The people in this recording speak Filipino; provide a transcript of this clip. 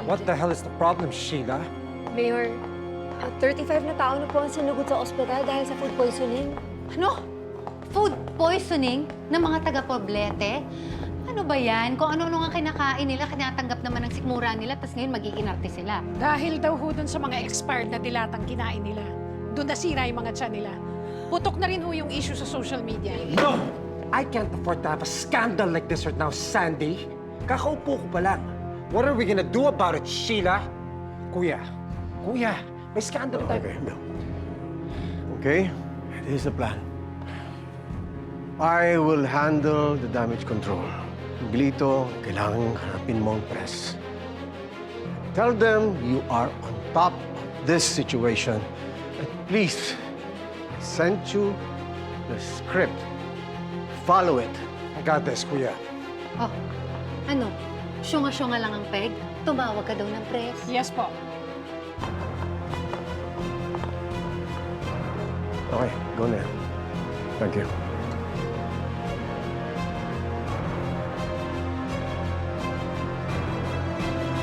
What the hell is the problem, Sheila? Mayor, 35 na tao na po ang sinugod sa ospital dahil sa food poisoning. Ano? Food poisoning ng mga taga-Poblete? Ano ba yan? Kung ano-ano nga kinakain nila, kinatanggap naman ng sikmura nila, tapos ngayon mag-iinarte sila. Dahil daw ho dun sa mga expired na dilatang kinain nila. Doon nasira yung mga tiyan nila. Putok na rin ho yung issue sa social media. No! I can't afford to have a scandal like this right now, Sandy. Kakaupo ko pa lang. What are we gonna do about it, Sheila? Kuya, may scandal tayo. Okay, no. Okay, this is the plan. I will handle the damage control. Glito, kailangan hanapin mo ang press. Tell them you are on top of this situation. And please, I sent you the script. Follow it. I got this, Kuya. Oh, ano? Syunga-syunga lang ang peg? Tumawag ka daw ng press? Yes po. Okay, go na. Thank you.